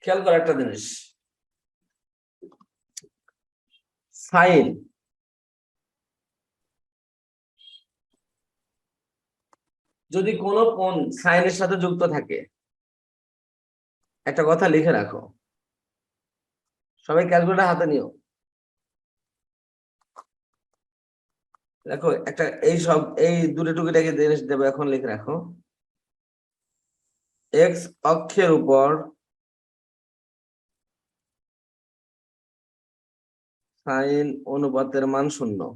খেয়াল কর একটা জিনিস, সাইন যদি কোনো কোণ সাইনের সাথে যুক্ত থাকে, একটা কথা লিখে রাখো, সবাই ক্যালকুলেটর হাতে নিও। দেখো একটা এই দুটো টুকিটাকে জিনিস দেবো, এখন লিখে রাখো। এক্স অক্ষের উপর সাইন অনুপাতের মান 0।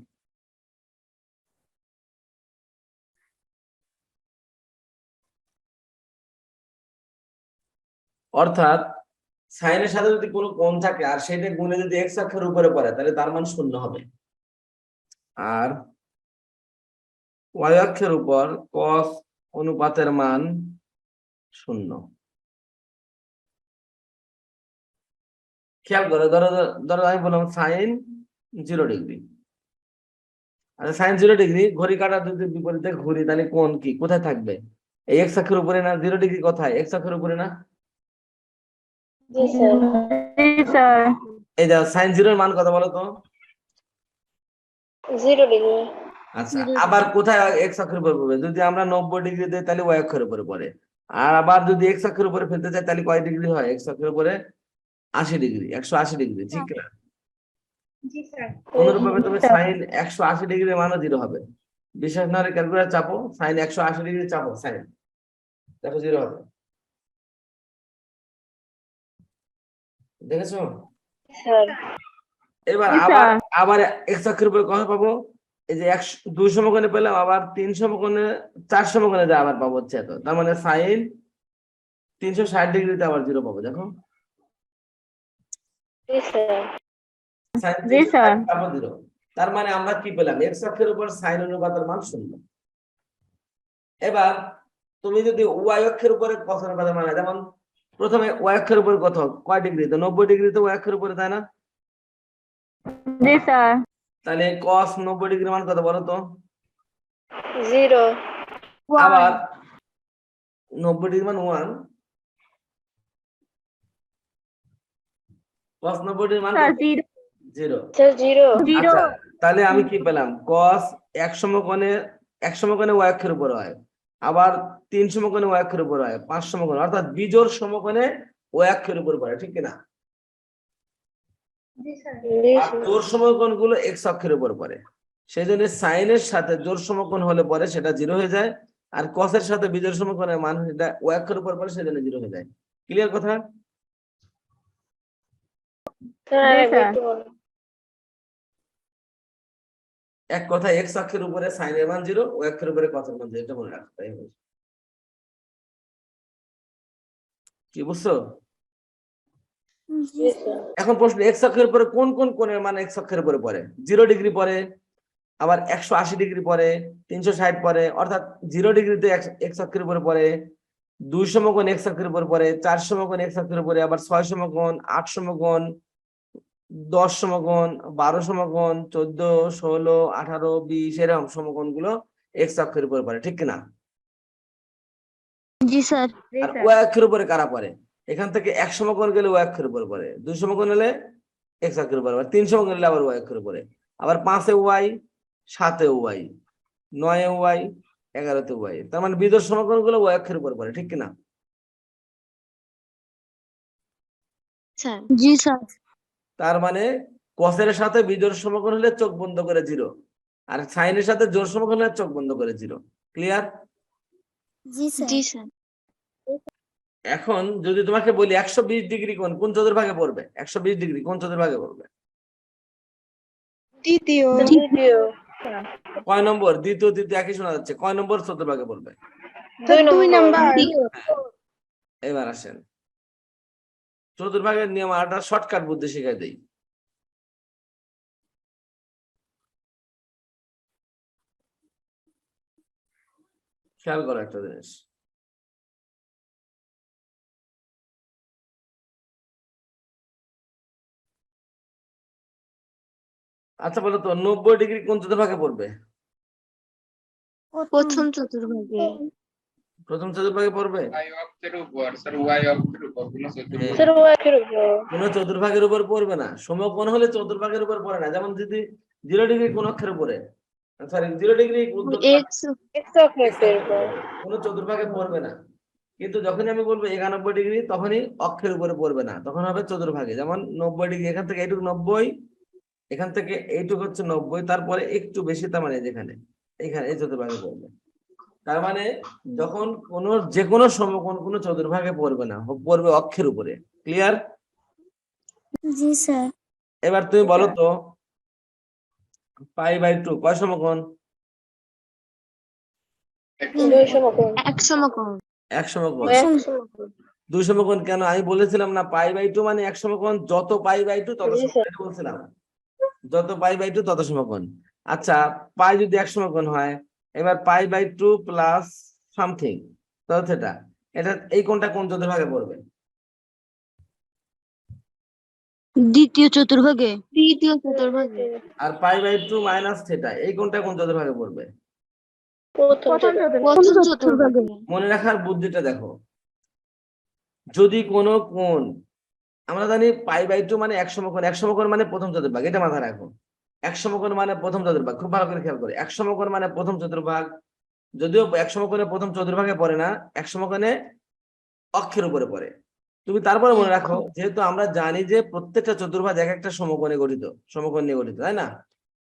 অর্থাৎ সাইনের সাথে যদি কোনো কোণ থাকে আর সেটা গুণে যদি এক্স অক্ষের উপরে পড়ে, তাহলে তার মান 0 হবে। আর ওয়াই অক্ষের উপর কস অনুপাতের মান 0। খেয়াল করো, ধরো ধরো আমি বললাম সাইন 0 ডিগ্রি। আচ্ছা, সাইন 0 ডিগ্রি, ঘড়ি কাঁটা যদি বিপরীতে ঘুরি তাহলে কোণ কি কোথায় থাকবে? এই এক্স অক্ষের উপরে না? 0 ডিগ্রি কোথায়? এক্স অক্ষের উপরে না? জি স্যার। এই যা সাইন 0 এর মান কত বলো তো? 0 ডিগ্রি। আচ্ছা, আবার কোথায় এক্স অক্ষের উপরে পড়বে? যদি আমরা 90 ডিগ্রি দিই তাহলে ওয়াই অক্ষের উপরে পড়ে। আর আবার যদি এক্স অক্ষের উপরে ফেলতে চাই তাহলে কয় ডিগ্রি হয়? এক্স অক্ষের উপরে 80 ডিগ্রি, 180 ডিগ্রি, ঠিক না? জি স্যার। অনুরূপভাবে তুমি সাইন 180 ডিগ্রির মানও 0 হবে। বিশেষ না হলে ক্যালকুলেটর চাপো, সাইন 180 ডিগ্রি চাপো, সাইন দেখো 0 হবে। দেখেছো? স্যার। এবার আবার আবার এক্স অক্ষের উপরে কত পাবো? এই যে 2 সমকোণে পেলাম, আবার 3 সমকোণে 4 সমকোণে যা আবার পাবো হচ্ছে এত। তার মানে সাইন 360 ডিগ্রিতে আবার 0 পাবো। দেখো জি স্যার। সাইন 360 আবার 0। তার মানে আমরা কি পেলাম? এক্স অক্ষের উপর সাইন অনুপাতের মান 0। এবার তুমি যদি ওয়াই অক্ষের উপরে কস অনুপাতের মান, যেমন প্রথমে ওয়াই অক্ষের উপরে কত, কয় ডিগ্রি? তো 90 ডিগ্রিতে ওয়াই অক্ষের উপরে, তাই না? জি স্যার। তাহলে কস 90 ডিগ্রি মান কত বলো তো? 0। আবার 90 ডিগ্রি মান 1, cos 90 ডিগ্রি মান স্যার কত? 0। স্যার 0। আচ্ছা, তাহলে আমি কি পেলাম? cos এক সমকোণে y অক্ষের উপর হয়, আবার 3 সমকোণে y অক্ষের উপর হয়, 5 সমকোণে, অর্থাৎ বিজোড় সমকোণে y অক্ষের উপর পড়ে, ঠিক কিনা? জি স্যার। আর জোড় সমকোণ গুলো x অক্ষের উপর পড়ে। সেই জন্য সাইনের সাথে জোড় সমকোণ হলে পরে সেটা 0 হয়ে যায়, আর cos এর সাথে বিজোড় সমকোণের মান সেটা y অক্ষের উপর পড়ে, সেজন্য 0 হয়ে যায়। ক্লিয়ার কথা? স্যার আরেকবার একটু বলুন। এক কথায় এক্স অক্ষের উপরে সাইনের মান 0, y অক্ষের উপরে cos এর মান 0, এটা মনে রাখতে হবে। কি বুঝছো? জি স্যার। এখন প্রশ্ন, এক্স অক্ষের উপরে কোন কোন কোণের মান এক্স অক্ষের উপরে পড়ে? 0 ডিগ্রি পড়ে, আবার 180 ডিগ্রি পড়ে, 360 পড়ে, অর্থাৎ 0 ডিগ্রিতে এক্স অক্ষের উপরে পড়ে, 2 সমকোণ এক্স অক্ষের উপরে পড়ে, 4 সমকোণ এক্স অক্ষের উপরে, আবার 6 সমকোণ, 8 সমকোণ, 10 সমকোণ, 12 সমকোণ, 14, 16, 18, 20 এরকম সমকোণ গুলো এক্স অক্ষের উপরে পড়ে, ঠিক কিনা? জি স্যার। আর ওয়াই অক্ষের উপরে কারা পড়ে? এখান থেকে 1 সমকোণ গেলে ওয়াই অক্ষের উপরে পড়ে, 2 সমকোণ হলে এক্স অক্ষের উপরে, আবার 3 সমকোণ হলে আবার ওয়াই অক্ষের উপরে, আবার 5 A Y, 7 A Y, 9 A Y, 11 তে ওয়াই। তার মানে বিজোড় সমকোণ গুলো ওয়াই অক্ষের উপরে পড়ে, ঠিক কিনা? স্যার। জি স্যার। তার মানে কসের সাথে বিজোড় সমকোণ হলে চোখ বন্ধ করে 0, আর সাইনের সাথে জোড় সমকোণ হলে চোখ বন্ধ করে 0। ক্লিয়ার? জি স্যার। জি স্যার। এখন যদি তোমাকে বলি 120 ডিগ্রি কোণ কোন চতুর্ভাগে পড়বে? 120 ডিগ্রি কোন চতুর্ভাগে পড়বে? দ্বিতীয়। দ্বিতীয়। কয় নম্বর? দ্বিতীয় তৃতীয় একই শোনা যাচ্ছে, কয় নম্বর চতুর্ভাগে পড়বে? 2 নম্বর। এবার আসেন, চতুর্ভাগের নিয়ম আরেকটা শর্টকাট বুদ্ধি শিখাই দেই। খেয়াল করো একটা জিনিস, আচ্ছা বলো তো 90 ডিগ্রি কোন চতুর্ভাগে পড়বে? প্রথম চতুর্ভাগে। প্রথম চতুর্ভাগে পড়বে? y অক্ষের উপর স্যার y অক্ষের উপর কোনো চতুর্ভুজ স্যার ওয়াকের উপর কোনো চতুর্ভাগের উপর পড়বে না। সমকোণ হলে চতুর্ভাগের উপর পড়ে না। যেমন যদি 0 ডিগ্রি কোন অক্ষের উপরে, সরি 0 ডিগ্রি এক্স অক্ষের উপর কোনো চতুর্ভাগে পড়বে না। কিন্তু যখনই আমি বলবো 91 ডিগ্রি তখনই অক্ষের উপরে পড়বে না, তখন হবে চতুর্ভাগে। যেমন 90 ডিগ্রি, এখান থেকে এইটুকু 90, এখান থেকে এইটুকু হচ্ছে 90, তারপরে একটু বেশি, তার মানে যেখানে এখানে এই চতুর্ভাগে পড়বে। তার মানে যখন কোন যে কোনো সমকোণ কোনো চতুর্ভাগে পড়বে না, পড়বে অক্ষের উপরে। ক্লিয়ার? জি স্যার। এবার তুমি বলো তো π/2 কয় সমকোণ? দুই সমকোণ এক সমকোণ। এক সমকোণ। এক সমকোণ দুই সমকোণ কেন? আমি বলেছিলাম না π/2 মানে এক সমকোণ, যত π/2 তত জি, সমকোণ, এটা বলছিলাম। যত π/2 তত সমকোণ। আচ্ছা, পাই যদি এক সমকোণ হয়, এবার π/2 প্লাস সামথিং তত থিটা, এটা এই কোণটা কোন চতুর্ভাগে পড়বে? দ্বিতীয় চতুর্ভাগে। আর π/2 মাইনাস থিটা, এই কোণটা কোন চতুর্ভাগে পড়বে? প্রথম চতুর্ভাগে। মনে রাখার বুদ্ধিটা দেখো। যদি কোনো কোণ, আমরা জানি π/2 মানে এক সমকোণ, এক সমকোণ মানে প্রথম চতুর্ভাগ, এটা মাথায় রাখো। এক সমকোণ মানে প্রথম চতুর্ভাগ, খুব ভালো করে খেয়াল করে। এক সমকোণ মানে প্রথম চতুর্ভাগ, যদিও এক সমকোণে প্রথম চতুর্ভাগে পড়ে না, এক সমকোণে অক্ষের উপরে পড়ে। তুমি তারপরে মনে রাখো, যেহেতু আমরা জানি যে প্রত্যেকটা চতুর্ভাগ এক একটা সমকোণে গঠিত, সমকোণ নিয়ে গঠিত, তাই না?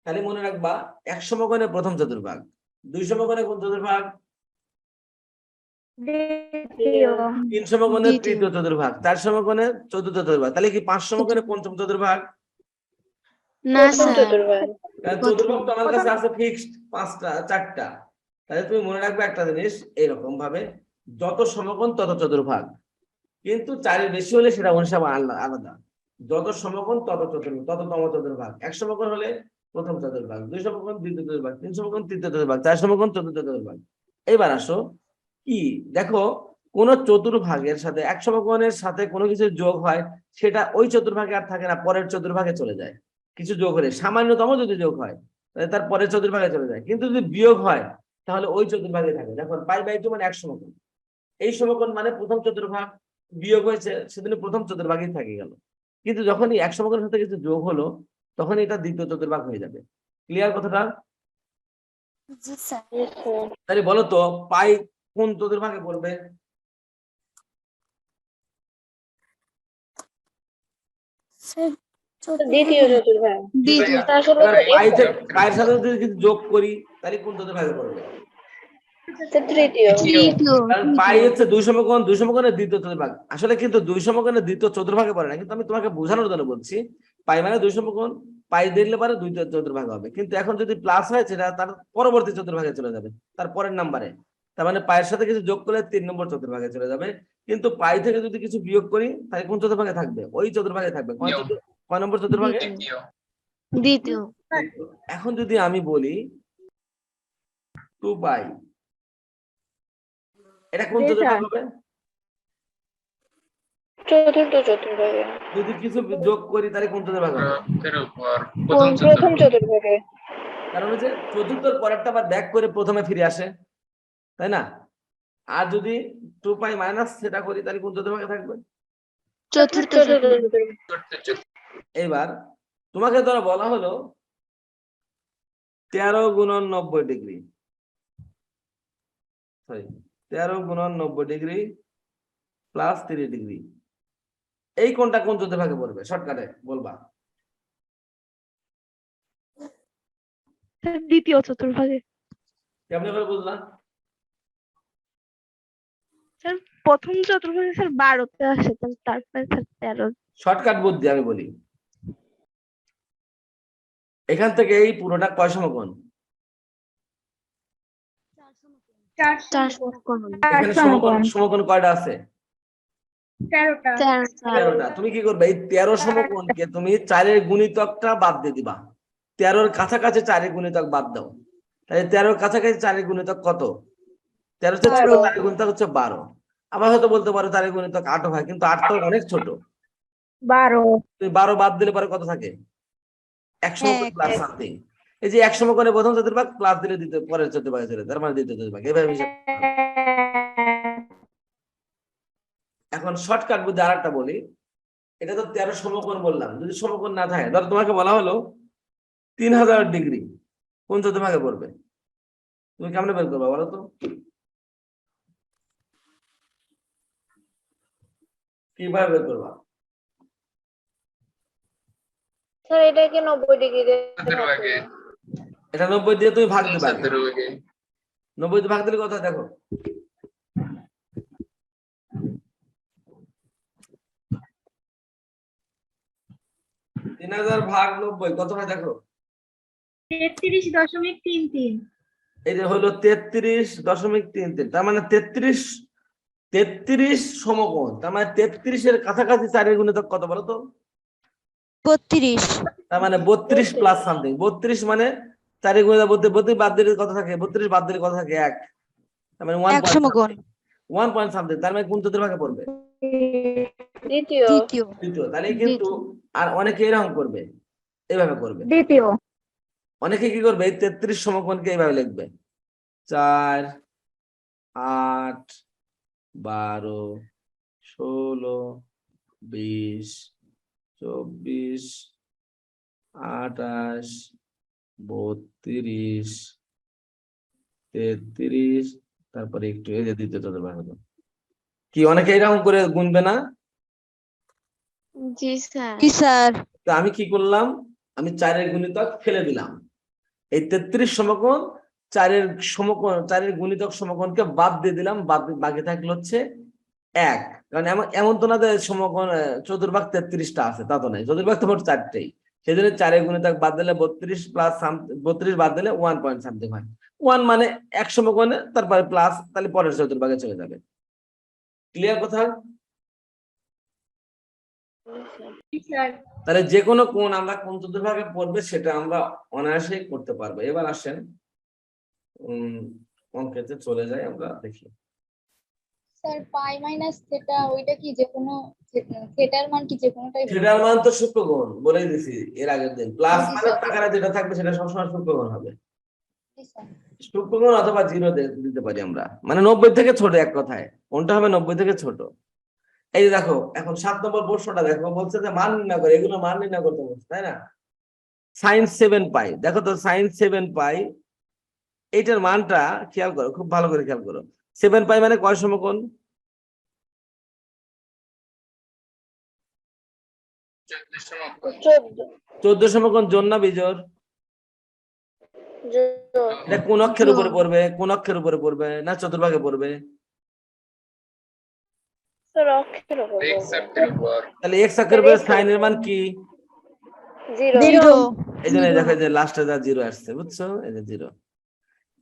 তাহলে মনে রাখবা এক সমকোণে প্রথম চতুর্ভাগ, দুই সমকোণে কোন চতুর্ভাগ? তিন সমকোণে তৃতীয় চতুর্ভাগ, চার সমকোণে চতুর্থ চতুর্ভাগ। তাহলে কি পাঁচ সমকোণে পঞ্চম চতুর্ভাগ? না প্রথম স্যার। চতুর্ভাগ কারণ চতুর্ভাগ তো আমার কাছে আছে ফিক্সড পাঁচটা, চারটা। তাহলে তুমি মনে রাখবে একটা জিনিস এরকম ভাবে, যত সমকোণ তত চতুর্ভাগ, কিন্তু চারের বেশি হলে সেটা অনুসাব আলাদা। যত সমকোণ তত চতুর্ভাগ, তততম চতুর্ভাগ। এক সমকোণ হলে প্রথম চতুর্ভাগ, দুই সমকোণ দ্বিতীয় চতুর্ভাগ, তিন সমকোণ তৃতীয় চতুর্ভাগ, চার সমকোণ চতুর্থ চতুর্ভাগ। এবার আসো কি দেখো, কোন চতুর্ভাগের সাথে এক সমকোণের সাথে কোনো কিছু যোগ হয়, সেটা ওই চতুর্ভাগে আর থাকে না, পরের চতুর্ভাগে চলে যায়। কিছু যোগ হলে, সামান্যতম যদি যোগ হয় তাহলে তার পরের চতুর্ভাগে চলে যায়, কিন্তু যদি বিয়োগ হয় তাহলে ওই চতুর্ভাগে থাকে। দেখুন π/2 মানে এক সমকোণ, এই সমকোণ মানে প্রথম চতুর্ভাগ, বিয়োগ হয়েছে সেদিন প্রথম চতুর্ভাগই থেকে গেল। কিন্তু যখনই এক সমকোণের সাথে কিছু যোগ হলো, তখন এটা দ্বিতীয় চতুর্ভাগ হয়ে যাবে। ক্লিয়ার কথাটা? জি স্যার। তাহলে বলো তো পাই কোন চতুর্ভাগে পড়বে? দ্বিতীয় চতুর্ভাগ দ্বিতীয়। আসলে এবার পায়ের সাথে যদি কিছু যোগ করি তাহলে কোন চতুর্ভাগে পড়বে? তৃতীয় কারণ পাই হচ্ছে দুই সমকোণ, দুই সমকোণের দ্বিতীয় চতুর্ভাগ। আসলে কিন্তু দুই সমকোণের দ্বিতীয় চতুর্ভাগে পড়ে না, কিন্তু আমি তোমাকে বোঝানোর জন্য বলছি। পাই মানে দুই সমকোণ, পাই দিলে পারে দুই চতুর্ভাগ হবে, কিন্তু এখন যদি প্লাস হয় সেটা তার পরবর্তী চতুর্ভাগে চলে যাবে, তার পরের নাম্বারে। তার মানে পায়ের সাথে কিছু যোগ করলে 3 নম্বর চতুর্ভাগে চলে যাবে। কিন্তু পাই থেকে যদি কিছু বিয়োগ করি তাহলে কোন চতুর্ভাগে থাকবে? ওই চতুর্ভাগে থাকবে। কয় নম্বর চতুর্ভাগে? দ্বিতীয়। এখন যদি আমি বলি 2π, এটা কোন চতুর্ভাগ হবে? চতুর্থ চতুর্ভাগে যদি কিছু যোগ করি তাহলে কোন চতুর্ভাগ হবে? অক্ষের উপর প্রথম চতুর্ভাগে কারণ হচ্ছে চতুর্থর পরেরটা আবার ব্যাক করে প্রথমে ফিরে আসে, তাই না? আর যদি 2π মাইনাস সেটা করি তাহলে কোন চতুর্ভাগে থাকবে? চতুর্থ এবার তোমাকে ধরো বলা হলো 13 গুণন 90 ডিগ্রি, সরি 13 গুণন 90 ডিগ্রি প্লাস 30 ডিগ্রি, এই কোনটা কোন চতুর্ভাগে পড়বে? শর্টকাটে বলবা। দ্বিতীয় চতুর্ভাগে। কেমনে করে বুঝলা? স্যার প্রথম চতুর্ভাগে স্যার 12তে আসে, তারপরে স্যার 13। শর্টকাট বুদ্ধি আমি বলি, এখান থেকে এই পুরোটা কয় সমকোণ? এখানে সমকোণ কয়টা আছে? 13টা। তুমি কি করবে? এই 13 সমকোণকে তুমি 4 এর গুণিতকটা বাদ দিয়ে দিবা। 13 কাছাকাছি 4 এর গুণিতক বাদ দাও, তাহলে 13 কাছাকাছি 4 এর গুণিতক কত? 13 হচ্ছে 4 এর গুণিতক হচ্ছে 12। আবার হয়তো বলতে পারো 4 এর গুণিতক 8 হয়, কিন্তু 8 তো অনেক ছোট। 12 তুমি 12 বাদ দিলে পরে কত থাকে? 1 সমকোণ প্লাস সামথিং। এই যে 1 সমকোণে প্রথম চতুর্ভাগ প্লাস দিলে দ্বিতীয়, পরের চতুর্ভাগে চলে, তার মানে দ্বিতীয় চতুর্ভাগ। এইভাবে হিসাব এখন শর্টকাট বুদ্ধি আরেকটা বলি, এটা তো 13 সমকোণ বললাম, যদি সমকোণ না থাকে, ধরো তোমাকে বলা হলো 3000 ডিগ্রি কোন চতুর্ভাগে পড়বে, তুমি কেমনে বের করবে বলো তো? কিভাবে বের করবা? স্যার এটাকে 90 ডিগ্রি দিয়ে 17 ভাগে এটা 90 দিয়ে তুমি ভাগ দিবা, 17 ভাগে 90 দিয়ে ভাগ দিলে কত হয় দেখো, তিন হাজার ভাগ 90 কত হয় দেখো, 33.33। এই যে হলো 33.33, তার মানে 33 সমকোণ, তার মানে 33 এর কাছাকাছি 4 এর গুণিতক কত বলো তো? 32 তার মানে 32 প্লাস সামথিং, 32 মানে 4 এর গুণিতক 32 বাদ দিলে কত থাকে, 32 বাদ দিলে কত থাকে 1, তার মানে 1 এক সমকোণ 1 পয়েন্ট সামথিং, তার মানে কোন চতুর্ভাগে পড়বে? দ্বিতীয় দ্বিতীয় তৃতীয়। তাহলে কিন্তু আর অনেকে এরকম করবে, এইভাবে করবে, দ্বিতীয়। অনেকে কি করবে, এই 33 সমকোণকে এইভাবে লিখবে 4 8 12 16 20 24 28 32 33, তারপরে একটু এই যে দ্বিতীয় চতুর্ভাগ হলো। কি অনেকে এরকম করে গুনবে না? জি স্যার কি স্যার তো আমি কি করলাম, আমি 4 এর গুণিতক ফেলে দিলাম, এই 33 সমকোণ 4 এর সমকোণ 4 এর গুণিতক সমকোণকে বাদ দিয়ে দিলাম, বাকি থাকলো হচ্ছে 1, কারণ এমন তো না যে সমকোণ চতুর্ভাগ 33টা আছে, তা তো নাই, চতুর্ভাগ তো মোট 4টেই, সেই জন্য 4 এর গুণিতক বাদ দিলে 32 প্লাস 32 বাদ দিলে 1 পয়েন্ট সামথিং হয়, 1 মানে 1 সমকোণে তারপরে প্লাস, তাহলে পরের চতুর্ভাগে চলে যাবে। ক্লিয়ার কথা? তাহলে যে কোনো কোণ আমরা কোন চতুর্ভাগে পড়বে সেটা আমরা অনায়াসেই করতে পারবো। এবার আসেন অঙ্কেতে চলে যাই, আমরা দেখি। স্যার পাই মাইনাস থিটা ওইটা কি যে কোনো থিটার মান কি যে কোনোটাই থিটার মান তো সূক্ষ্মকোণ বলেই দিছি এর আগের দিন, প্লাস মানে টাকাটা যেটা থাকবে সেটা সবসময় সূক্ষ্মকোণ হবে, সূক্ষ্মকোণ অথবা 0 দিতে পারি আমরা, মানে 90 থেকে ছোট, এক কথায় কোনটা হবে 90 থেকে ছোট। এই যে দেখো এখন 7 নম্বর প্রশ্নটা দেখো, বলছে যে মান নির্ণয় করে, এগুলো মান নির্ণয় করতে বলছে, তাই না? sin 7 পাই, দেখো তো sin 7 পাই, এইটার মানটা খেয়াল করো, খুব ভালো করে খেয়াল করো, 7 পাই মানে কয় সমকোণ? 14 সমকোণ 14 সমকোণ, জোড় না বিজোড়? এটা কোন অক্ষের উপরে পড়বে, কোন অক্ষের উপরে পড়বে, না চতুর্ভাগে পড়বে? স্যার অক্ষের উপর x অক্ষের উপর তাহলে x অক্ষের উপরে sin এর মান কি? 0 এই জন্য দেখো যে লাস্টে যা 0 আসছে, বুঝছো, এই যে 0।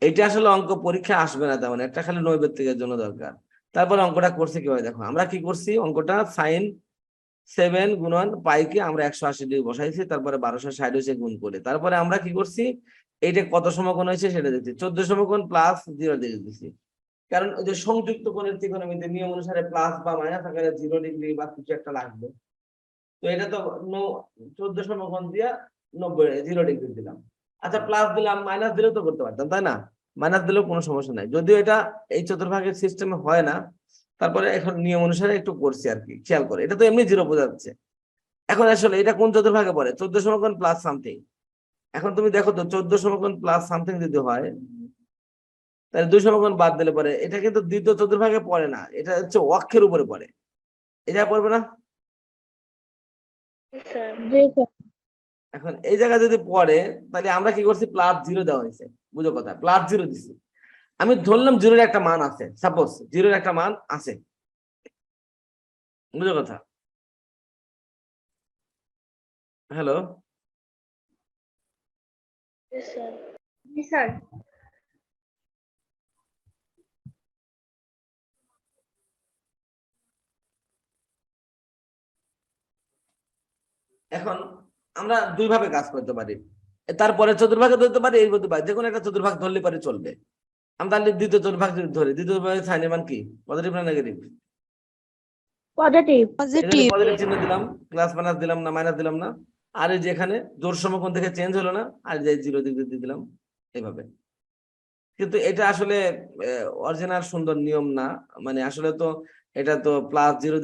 এইটা আসলে অঙ্ক পরীক্ষা আসবে না তেমন, একটা খালি নৈবেদ্যিকের জন্য দরকার। তারপরে অঙ্কটা করছি কিভাবে দেখো, আমরা কি করছি, অঙ্কটা sin 7 গুণন পাইকে আমরা 180 ডিগ্রি বসাইছি, তারপরে 1260 হয়েছে গুণ করে, তারপরে আমরা কি করছি, এইটা কত সমকোণ হয়েছে সেটা দেখছি, 14 সমকোণ প্লাস 0 ডিগ্রি দিচ্ছি, কারণ ওই যে সংযুক্ত কোণের ত্রিকোণমিতির নিয়ম অনুসারে প্লাস বা মাইনাস আকারে 0 ডিগ্রি বা কিছু একটা লাগবে, তো এটা তো 14 সমকোণ দিয়া 0 ডিগ্রি দিলাম। আচ্ছা প্লাস দিলাম, মাইনাস দিলেও তো করতে পারতাম, তাই না? মাইনাস দিলেও কোনো সমস্যা নাই, যদিও এটা এই চতুর্ভাগের সিস্টেমে হয় না, তারপরে এখন নিয়ম অনুসারে একটু করছি আর কি, খেয়াল করে, এটা তো এমনি 0 বোঝাচ্ছে। এখন আসলে এটা কোন চতুর্ভাগে পড়ে, 14 সমকোণ প্লাস সামথিং। এখন তুমি দেখো তো 14 সমকোণ প্লাস সামথিং যদি হয়, তাহলে 2 সমকোণ বাদ দিলে পরে এটা কিন্তু দ্বিতীয় চতুর্ভাগে পড়ে না, এটা হচ্ছে অক্ষের উপরে পড়ে, এটা পড়বে না? এখন এই জায়গায় যদি পড়ে, তাহলে আমরা কি করছি, প্লাস 0 দেওয়া হয়েছে, বুঝো কথা, প্লাস 0 দিচ্ছি, আমি ধরলাম 0 এর একটা মান আছে, সাপোজ 0 এর একটা মান আছে, বুঝো কথা। হ্যালো, স্যার এখন আমরা দুই ভাবে কাজ করতে পারি, তারপরে চতুর্ভাগে ধরতে পারি, এই বলতে পারি যে কোনো একটা চতুর্ভাগ ধরলে পারে চলবে। আমরা তাহলে দ্বিতীয় চতুর্ভাগ যদি ধরি, দ্বিতীয় চতুর্ভাগের সাইনের মান কি, পজিটিভ না নেগেটিভ? পজিটিভ। পজিটিভ পজিটিভ চিহ্ন দিলাম, প্লাস মাইনাস দিলাম না, মাইনাস দিলাম না, আর এই যে এখানে জোড় সমকোণ থেকে চেঞ্জ হলো না, আর যে 0 ডিগ্রি দিয়ে দিলাম, এইভাবে। কিন্তু এটা আসলে অরিজিনাল সুন্দর নিয়ম না, মানে আসলে তো এটা তো +0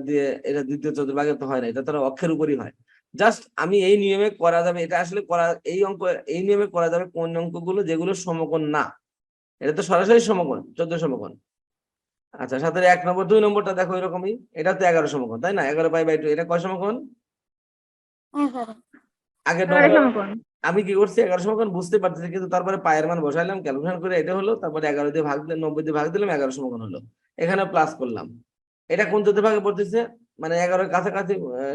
দিয়ে এটা দ্বিতীয় চতুর্ভাগে তো হয় না, এটা তো অক্ষের উপরই হয়। জাস্ট আমি এই নিয়মে করা যাবে, এটা আসলে করা এই অঙ্ক এই নিয়মে করা যাবে কোন অঙ্কগুলো যেগুলো সমকোণ না। এটা তো সরাসরি সমকোণ, 14 সমকোণ। আচ্ছা, সাথে 1 নম্বর 2 নম্বরটা দেখো এরকমই, এটা তো 11 সমকোণ, তাই না? 11 π/2 এটা কয় সমকোণ? 11 আগের এগারো নম্বর সমকোণ। আমি কি করছি 11 সমকোণ বুঝতে পারতেছি, কিন্তু তারপরে পায়ের মান বসাইলাম, ক্যালকুলেশন করে এটা হলো, তারপরে 11 দিয়ে ভাগ দিলাম, 90 দিয়ে ভাগ দিলাম, 11 সমকোণ হলো। এখানে প্লাস করলাম। এটা কোন চতুর্ভাগে পড়তেছে? মানে 11-এর কাছাকাছি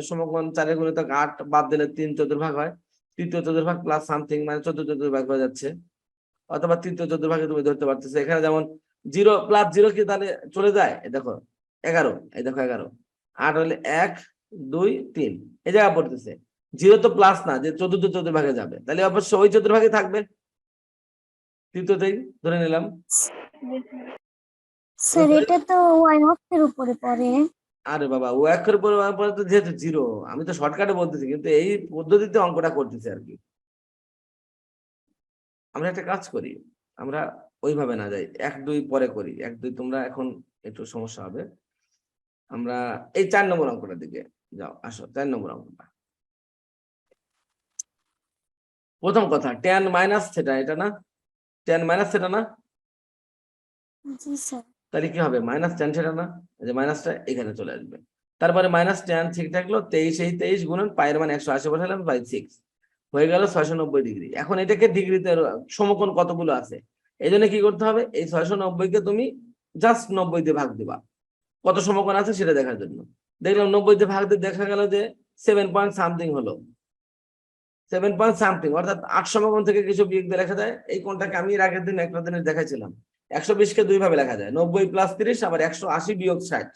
সমকোণ। 4 গুণিতক 8 বাদ দিলে 3 চতুর্ভাগ হয়, তৃতীয় চতুর্ভাগ প্লাস সামথিং মানে 14 চতুর্ভাগ হয়ে যাচ্ছে, অথবা তৃতীয় চতুর্ভাগে তুমি ধরতে পারতেছো। এখানে যেমন 0 +0 কি তাহলে চলে যায়? এই দেখো 11, এই দেখো 11, 8 হলে 1 2 3 এই জায়গা পড়তেছে। 0 তো প্লাস না যে চতুর্থ চতুর্ভাগে যাবে, তাহলে অবশ্যই ওই চতুর্ভাগে থাকবে, তৃতীয়তেই ধরে নিলাম। স্যার এটা তো ওয়াই অক্ষের উপরে পড়ে। আরে বাবা, ও অক্ষর পরে তো যেহেতু 0, আমি তো শর্টকাটে বলতেছি, কিন্তু এই পদ্ধতিতে অঙ্কটা করতেছি আর কি। আমরা একটা কাজ করি, আমরা ওইভাবে না যাই, 1 2 পরে করি। 1 2 তোমরা এখন একটু সমস্যা হবে। আমরা এই 4 নম্বর অঙ্কটার দিকে যাও, আসো 4 নম্বর অঙ্কটা। প্রথম কথা tan - θ, এটা না? tan - θ না? জি স্যার। তাহলে কি হবে? -tan θ না? এই যে মাইনাসটা এখানে চলে আসবে। তারপরে -tan ঠিক থাকলো, 23 এই 23 গুণন পায়ের মান 180 বসালাম বাই 6 হয়ে গেল 690 ডিগ্রি। এখন এটাকে ডিগ্রিতে সমকোণ কতগুলো আছে, এই জন্য কি করতে হবে? এই 690 কে তুমি জাস্ট 90 দিয়ে ভাগ দিবা, কত সমকোণ আছে সেটা দেখার জন্য। দেখলাম 90 দিয়ে ভাগ দিয়ে দেখা গেল যে 7 পয়েন্ট সামথিং হলো, 7 পয়েন্ট সামথিং, অর্থাৎ 8 সমকোণ থেকে কিছু বিয়োগ দিয়ে লেখা যায়। এই কোণটাকে আমি এর আগের দিন একটা দিনে দেখাইছিলাম। 120 কে দুই ভাবে লেখা যায়, 90 + 30 আবার 180 - 60।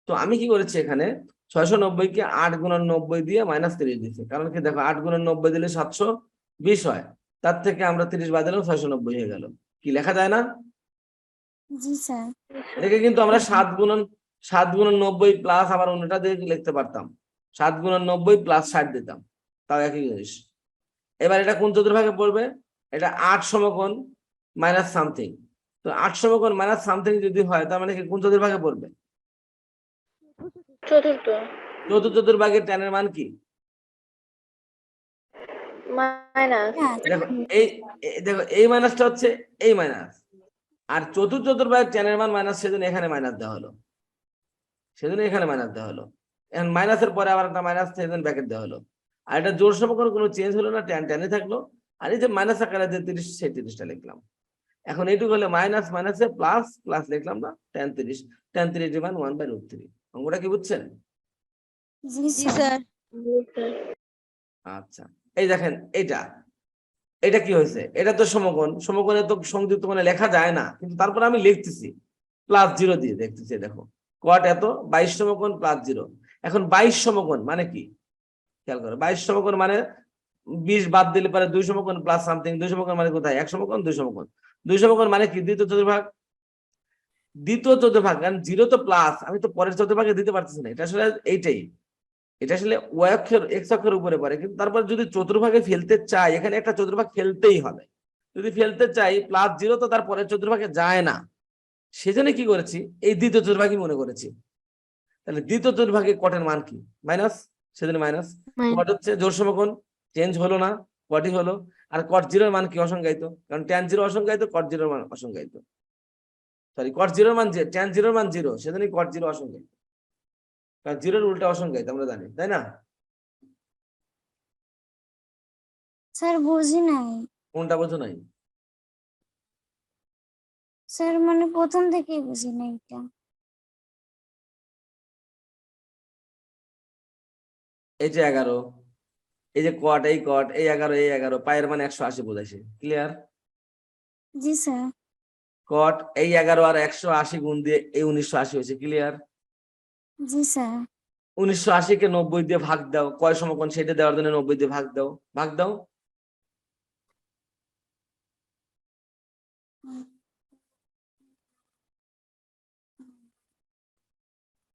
তো আমি কি করেছি এখানে 690 কে 8 গুণন 90 দিয়ে -30 দিয়েছি, কারণ কি দেখো 8 গুণন 90 দিলে 720 হয়, তার থেকে আমরা 30 বাদ দিলাম, 690 হয়ে গেল। কি লেখা যায় না? জি স্যার। এটাকে কিন্তু আমরা 7 গুণন 90 প্লাস আবার অন্যটা দিয়ে লিখতে পারতাম, 7 গুণন 90 + 60 দিতাম, তাও একই জিনিস। এবার এটা কোন চতুর্ভাগে পড়বে? এটা 8 সমকোণ মাইনাস সামথিং। তো 8 সমকোণ মাইনাস সামথিং যদি হয়, তার মানে কি কোন চতুর্ভাগে পড়বে? চতুর্থ। চতুর্থ চতুর্ভাগে tan এর মান কি? মাইনাস। দেখো দেখো এই মাইনাসটা হচ্ছে এই মাইনাস, আর চতুর্থ চতুর্ভাগে tan এর মান মাইনাস, সেজন্য এখানে মাইনাস দেওয়া হলো, সেজন্য এখানে মাইনাস দেওয়া হলো। এখন মাইনাসের পরে আবার একটা মাইনাস, সেজন্য ব্র্যাকেট দেওয়া হলো। আর এটা জোড় সমকোণ কোনো চেঞ্জ হলো না, tan tan থাকলো। আর এই যে মাইনাস আকারে যে 30, সেই 30টা লিখলাম। এখন এইটুকু হলে মাইনাস মাইনাসে প্লাস প্লাস লিখলাম না, tan 30, tan 30 মান 1/√3। অঙ্কটা কি বুঝছেন? জি জি স্যার। স্যার। আচ্ছা, এই দেখেন এটা কি হয়েছে? এটা তো সমকোণ, সমকোণে তো সংযুক্ত কোণে লেখা যায় না, কিন্তু তারপর আমি লিখতেছি +0 দিয়ে দেখতেছি। দেখো কট এত 22 সমকোণ +0। এখন 22 সমকোণ মানে কি খেয়াল করো, 22 সমকোণ মানে 20 বাদ দিলে পরে 2 সমকোণ প্লাস সামথিং। 2 সমকোণ মানে কোথায়? 1 সমকোণ 2 সমকোণ। 2 সমকোণ মানে কি? দ্বিতীয় চতুর্ভাগ। দ্বিতীয় চতুর্ভাগ, কারণ 0 তো প্লাস, আমি তো পরের চতুর্ভাগে দিতে পারতেছি না। এটা আসলে এইটাই, এটা আসলে ওয়াই অক্ষের এক্স অক্ষের উপরে পড়ে, কিন্তু তারপর যদি চতুর্ভাগে ফেলতে চাই, এখানে একটা চতুর্ভাগ ফেলতেই হবে। যদি ফেলতে চাই +0 তো তার পরের চতুর্ভাগে যায় না, সেজন্য কি করেছি? এই দ্বিতীয় চতুর্ভাগই মনে করেছি। তাহলে দ্বিতীয় চতুর্ভাগে কটের মান কি? মাইনাস, সেজন্য মাইনাস। কট হচ্ছে জোড় সমকোণ, চেঞ্জ হলো না, কটই হলো। আর cot 0 এর মান কি? অসংজ্ঞায়িত, কারণ tan 0 অসংজ্ঞায়িত, cot 0 এর মান অসংজ্ঞায়িত। সরি, cot 0 এর মান tan 0 এর মান 0, সেজন্য cot 0 অসংজ্ঞায়িত, কারণ 0 এর উল্টা অসংজ্ঞায়িত, আমরা জানি, তাই না? স্যার বুঝি নাই। কোনটা বোঝো নাই? স্যার মানে প্রথম থেকেই বুঝি নাই এটা। এই যে 11, এই যে cot, এই cot, এই 11, এই 11, পায়ের মান 180 বোঝাইছে, ক্লিয়ার? জি স্যার। cot এই 11 আর 180 গুণ দিয়ে এই 1980 হয়েছে, ক্লিয়ার? জি স্যার। 1980 কে 90 দিয়ে ভাগ দাও, কয় সমকোণ সেটা দেওয়ার জন্য 90 দিয়ে ভাগ দাও, ভাগ দাও।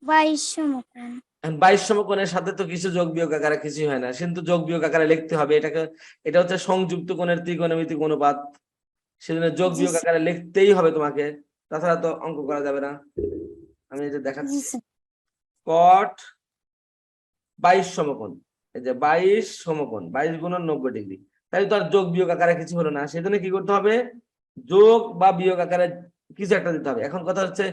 22 সমকোণ। 22 সমকোণের সাথে তো কিছু যোগ বিয়োগ আকারে কিছুই হয় না, কিন্তু যোগ বিয়োগ আকারে লিখতে হবে এটাকে। এটা হচ্ছে সংযুক্ত কোণের ত্রিকোণমিতিক অনুপাত, সেজন্য যোগ বিয়োগ আকারে লিখতেই হবে তোমাকে, তাছাড়া তো অঙ্ক করা যাবে না। আমি এই যে দেখাচ্ছি জি স্যার কট 22 সমকোণ, এই যে 22 সমকোণ, 22 গুণন 90 ডিগ্রি, তাই তো আর যোগ বিয়োগ আকারে কিছু হলো না, সেজন্য কি করতে হবে, যোগ বা বিয়োগ আকারে কিছু একটা দিতে হবে। এখন কথা হচ্ছে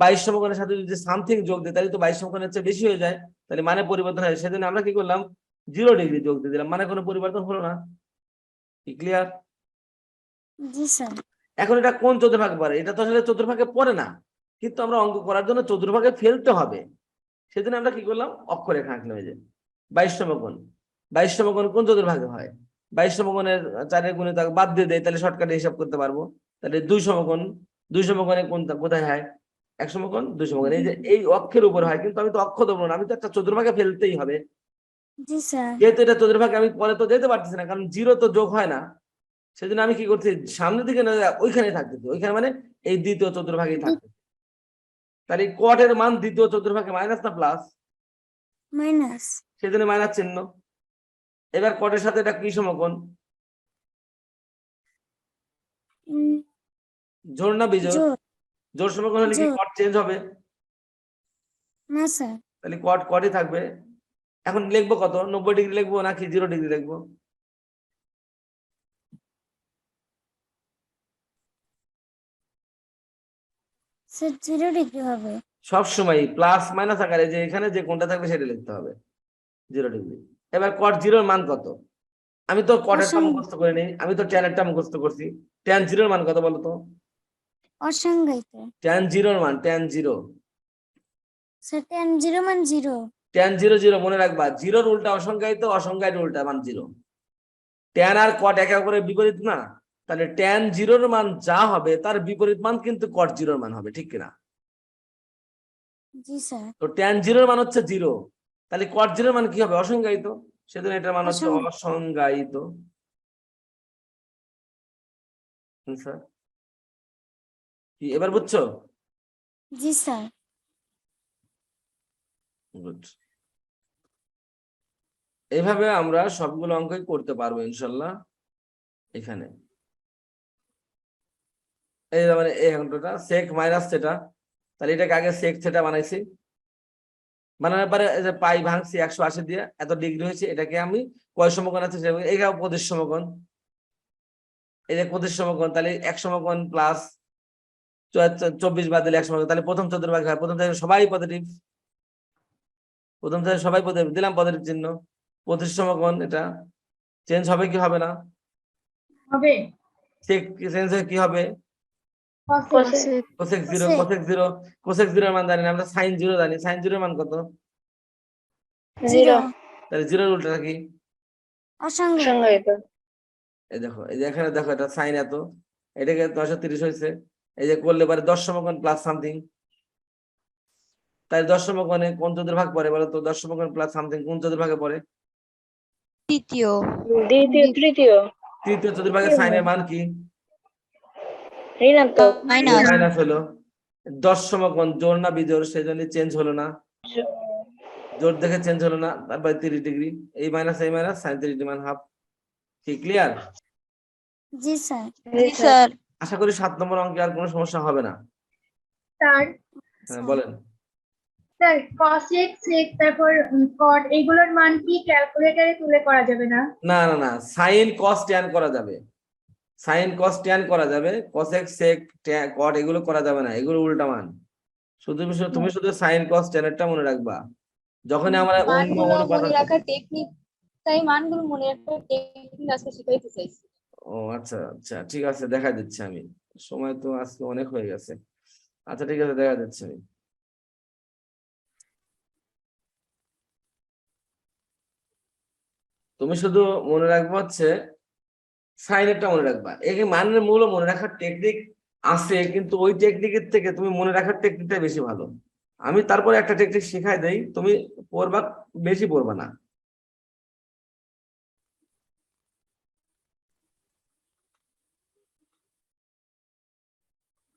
22 সমকোণের সাথে যদি সামথিং যোগ দিই তাহলে তো 22 সমকোণের চেয়ে বেশি হয়ে যায়, তাহলে মানে পরিবর্তন হয়, সেজন্য আমরা কি করলাম 0 ডিগ্রি যোগ দিয়ে দিলাম, মানে কোনো পরিবর্তন হলো না। কি ক্লিয়ার? জি স্যার এখন এটা কোন চতুর্ভাগে পড়ে, এটা তো আসলে চতুর্ভাগে পড়ে না, কিন্তু আমরা অঙ্ক করার জন্য চতুর্ভাগে ফেলতে হবে, সেজন্য আমরা কি করলাম অক্ষরেখা আঁকলাম। এই যে 22 সমকোণ, 22 সমকোণ কোন চতুর্ভাগে হয়, 22 সমকোণের 4 গুণিত বাদ দিয়ে দেয়, তাহলে শর্টকাটে হিসাব করতে পারবো। তাহলে 2 সমকোণ, 2 সমকোণে কোনটা কোথায় হয়, 1 সমকোণ 2 সমকোণ, এই যে এই অক্ষের উপর হয়, কিন্তু আমি তো অক্ষ দেবো না, আমি তো একটা চতুর্ভাগে ফেলতেই হবে, জি স্যার যেহেতু এটা চতুর্ভাগে আমি পরে তো যেতে পারতেছি না, কারণ 0 তো যোগ হয় না, সেজন্য আমি কি করছি সামনের দিকে না ওইখানে থাকতেছি, ওইখানে মানে এই দ্বিতীয় চতুর্ভাগেই থাকতে। তাহলে কটের মান দ্বিতীয় চতুর্ভাগে মাইনাস না প্লাস, মাইনাস সেজন্য মাইনাস চিহ্ন। এবার কটের সাথে এটা কি সমকোণ, জোড় না বিজোড়, জোর জোড় সমকোণ হলে কি জোর কট চেঞ্জ হবে, না স্যার তাহলে কট কটই থাকবে। এখন লিখবো কত, 90 ডিগ্রি লিখবো নাকি 0 ডিগ্রি লিখবো, স্যার 0 ডিগ্রি হবে সবসময় প্লাস মাইনাস আকারে যে এখানে যে কোনটা থাকবে সেটা লিখতে হবে 0 ডিগ্রি। এবার কট 0 এর মান কত, আমি তো কটেরটা অসংখ্য মুখস্থ করে নিই, আমি তো ট্যানেরটা মুখস্থ করছি, ট্যান 0 এর মান কত বলো তো, অসংজ্ঞায়িত ট্যান 0 এর মান, ট্যান 0, স্যার tan 0 মান 0 ট্যান 0 0 মনে রাখবা, 0 উল্টা অসংজ্ঞায়িত, অসংজ্ঞায়িত উল্টা মান 0, ট্যান আর কট একে অপরের বিপরীত না, তাহলে ট্যান 0 এর মান যা হবে তার বিপরীত মান কিন্তু কট 0 এর মান হবে, ঠিক কিনা? জি স্যার তো ট্যান 0 এর মান হচ্ছে 0, তাহলে কট 0 এর মান কি হবে, অসংজ্ঞায়িত, সেজন্য এটার মান হচ্ছে অসংজ্ঞায়িত। স্যার কি এবার বুঝছো? জি স্যার গুড। এইভাবে আমরা সবগুলো অঙ্কই করতে পারবো ইনশাল্লাহ। এখানে এই মানে এই অঙ্কটা সেক মাইনাস থেটা, তাহলে এটাকে আগে সেক থেটা বানাইছি, বানানোর পরে এই যে পাই ভাঙছি 180 দিয়ে, এত ডিগ্রি হয়েছে, এটাকে আমি কয় সমকোণ আছে এইটা প্রদেশ সমকোণ, এই যে প্রদেশ সমকোণ, তাহলে 1 সমকোণ প্লাস 24 বাদ দিলে 1 সমকোণ, তাহলে প্রথম চতুর্ভাগ হয়, প্রথম থেকে সবাই পজিটিভ, প্রথম থেকে সবাই পজিটিভ দিলাম পজিটিভ চিহ্ন, প্রদেশ সমকোণ এটা চেঞ্জ হবে কি হবে না, হবে সেক চেঞ্জ হয়ে কি হবে, cosec cosec 0, Cosec। Cosec 0, cosec 0 এর মান জানি না, আমরা সাইন 0 জানি, সাইন 0 এর মান কত, 0 তাহলে 0 এর উল্টা কি, অসংজ্ঞায়িত সংজ্ঞায়িত এই দেখো, এই যে এখানে দেখো এটা সাইন এত, এটাকে 930 হয়েছে, এই যে করলে পারে 10 সমকোণ প্লাস সামথিং, তাই 10 সমকোণে কোন চতুর্ভাগ পড়ে বলো তো, 10 সমকোণ প্লাস সামথিং কোন চতুর্ভাগে পড়ে, তৃতীয় দ্বিতীয় তৃতীয় তৃতীয় চতুর্ভাগে সাইনের মান কি, ঋণাত্মক মাইনাস মাইনাস হলো, 10 সমকোণ জোড় না বিজোড়, সেই জন্য চেঞ্জ হলো না, জোড় দেখে চেঞ্জ হলো না, তারপরে 30 ডিগ্রি, এই মাইনাস সাইন 30 ডিগ্রি মান হাফ। কি ক্লিয়ার? জি স্যার জি স্যার আশা করি 7 নম্বর অঙ্কে আর কোনো সমস্যা হবে না। স্যার হ্যাঁ বলেন। স্যার cosec sec তারপর cot এগুলোর মান কি ক্যালকুলেটরে তুলে করা যাবে না? না না না, সাইন কস ট্যান করা যাবে, সাইন কস ট্যান করা যাবে, কসেক সেক কট এগুলো করা যাবে না, এগুলো উল্টা মান, তুমি শুধু সাইন কস ট্যানেরটা মনে রাখবা, যখন আমরা অন্য মানগুলো অনুপাত মনে রাখার টেকনিক, তাই মানগুলো মনে রাখার টেকনিক আজকে শিখাইতে চাইছি। ও আচ্ছা আচ্ছা ঠিক আছে, দেখা দিচ্ছি আমি, সময় তো আজকে অনেক হয়ে গেছে, আচ্ছা ঠিক আছে দেখা দিচ্ছি আমি। তুমি শুধু মনে রাখবা হচ্ছে সাইনেরটা মনে রাখবা, এই মানের মূল মনে রাখার টেকনিক আছে, কিন্তু ওই টেকনিকের থেকে তুমি মনে রাখার টেকনিকটা বেশি ভালো, আমি তারপরে একটা টেকনিক শিখাই দেই, তুমি পড়বা, বেশি পড়বা না।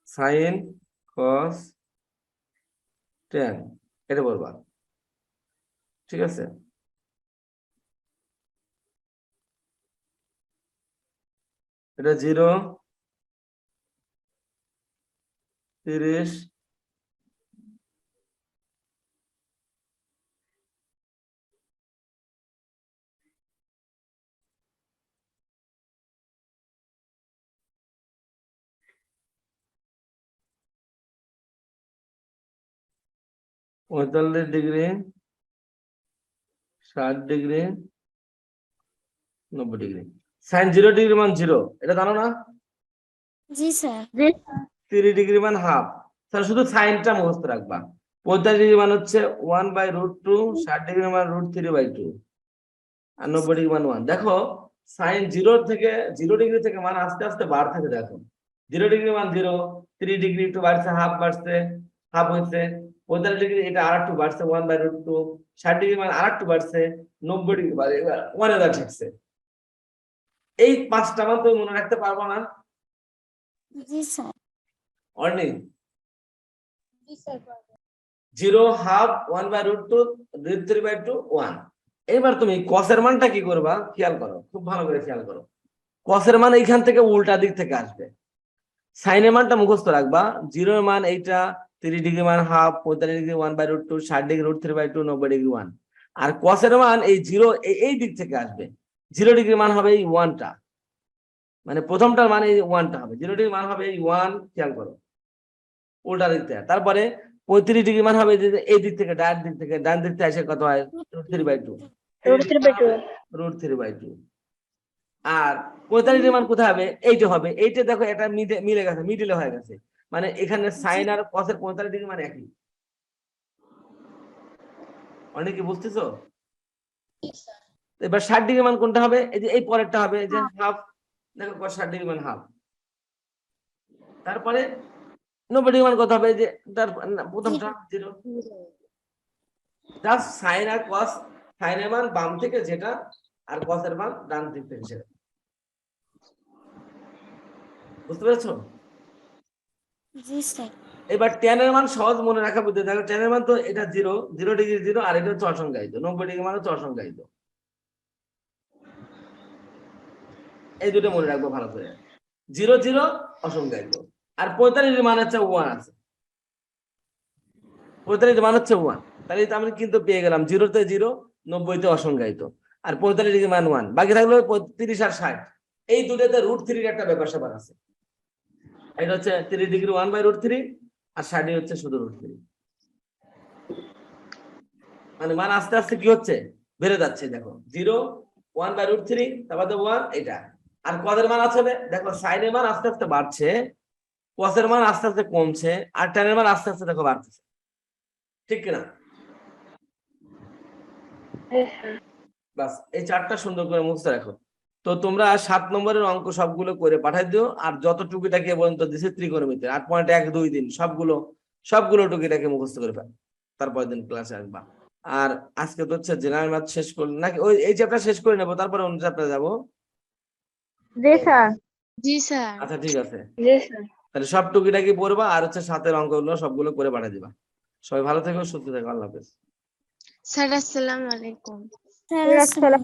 সাইন কস ট্যান এটা বলবা, ঠিক আছে? এটা 0, 30, 45 degree, 60 degree, 90 degree. Sine 0 degree মান 0, এটা জানো না? জি স্যার 30 ডিগ্রি মান হাফ। তাহলে শুধু সাইনটা মুখস্থ রাখবা। 45 ডিগ্রি মান হচ্ছে 1/√2, 60 ডিগ্রি মান √3/2, আর 90 ডিগ্রি মান 1। দেখো সাইন 0 ডিগ্রি থেকে মান আস্তে আস্তে বাড়তে দেখো। 0 ডিগ্রি মান 0, 3 ডিগ্রি একটু বাড়ছে, হাফ বাড়ছে, হাফ হয়েছে। 45 ডিগ্রি এটা আরেকটু বাড়ছে 1/√2, 60 ডিগ্রি মান আরেকটু বাড়ছে, 90 ডিগ্রি বাড়ে, এবার 1 ঠেকছে। এই 5টা মান তুমি মনে রাখতে পারবো না? জি স্যার অর্নি 0, হাফ, 1/√2, √3/2, 1। এবার তুমি কসের মানটা কি করবা খেয়াল করো, খুব ভালো করে খেয়াল করো। কসের মান এইখান থেকে উল্টা দিক থেকে আসবে। সাইনের মানটা মুখস্থ রাখবা। 0 এর মান এইটা, 30 ডিগ্রি মান হাফ, 45 ডিগ্রি 1/√2, 60 ডিগ্রি √3/2, 90 ডিগ্রি 1। আর কসের মান এই 0 এই দিক থেকে আসবে। 0 ডিগ্রি মান হবে এই 1টা, মানে প্রথমটার মান এই 1টা হবে। 0 ডিগ্রি মান হবে এই 1, খেয়াল করো উল্টা দিক থেকে। তারপরে 35 ডিগ্রি মান হবে এই দিক থেকে, ডান দিক থেকে, ডান দিক থেকে এসে কত হয় √3/2, √3/2। আর 45 ডিগ্রি মান কোথায় হবে? এইটা হবে। এইটা দেখো এটা মিলে গেছে, মিডিলে হয়ে গেছে, মানে এখানে সাইন আর কসের 45 ডিগ্রি মান একই। অনেকে বুঝতেছো? এবার 60 ডিগ্রি মান কোনটা হবে? এই যে এই পরেরটা হবে, এই যে হাফ। দেখো 60 ডিগ্রি মান হাফ। তারপরে 90 ডিগ্রি মান কত হবে? এই যে তার প্রথমটা 0। জাস্ট সাইন আর কস, সাইনের মান বাম থেকে যেটা, আর কসের মান ডান দিক থেকে সেটা। বুঝতে পেরেছো? জি স্যার এবার tan এর মান সহজ মনে রাখা বুঝতে। দেখো tan এর মান তো এটা 0, 0 ডিগ্রি 0, আর এটা হচ্ছে অসংজ্ঞায়িত। 90 ডিগ্রি মানে হচ্ছে অসংজ্ঞায়িত। এই দুটো মনে রাখবো ভালো করে। 0, 0 অসংজ্ঞায়িত, আর 45 ডিগ্রি মান হচ্ছে 1 আছে। 45 ডিগ্রি মান হচ্ছে 1, তাহলে আমি কিন্তু পেয়ে গেলাম 0 তে 0, 90 তে অসংজ্ঞায়িত, আর 45 ডিগ্রি মান 1। বাকি থাকলো 30 আর 60। এই দুটোতে √3 এর একটা ব্যাপার স্যাপার আছে। এটা হচ্ছে 30 ডিগ্রি 1/√3, আর 60 হচ্ছে শুধু √3। মানে মান আস্তে আস্তে কি হচ্ছে? বেড়ে যাচ্ছে। দেখো 0, 1/√3, তারপরে 1, এটা। আর কসের মান আছে, দেখো সাইনের মান আস্তে আস্তে বাড়ছে, কসের মান আস্তে আস্তে কমছে, আর tan এর মান আস্তে আস্তে দেখো বাড়তেছে। ঠিক কিনা? বাস এই 4টা সুন্দর করে মুখস্থ রাখো। তো তোমরা 7 নম্বরের অঙ্ক সবগুলো করে পাঠাই দিও। আর যত টুকিটাকি পর্যন্ত দিছে ত্রিকোণমিতি 8.1, 2 দিন সবগুলো টুকিটাকি মুখস্থ করে ফেল, তারপর দিন ক্লাসে আসবা। আর আজকে তো হচ্ছে জেনারেল ম্যাথ শেষ করলে নাকি ওই এই চ্যাপ্টার শেষ করে নেবো, তারপরে অন্য চ্যাপ্টারে যাবো? জি স্যার আচ্ছা ঠিক আছে, তাহলে সব টুকিটাকি পড়বা, আর হচ্ছে 7 এর অঙ্কগুলো সবগুলো করে পাঠিয়ে দিবা। সবাই ভালো থেকো, সুস্থ থেকো, আল্লাহ হাফেজ। স্যার আসসালামু আলাইকুম। স্যার আসসালাম।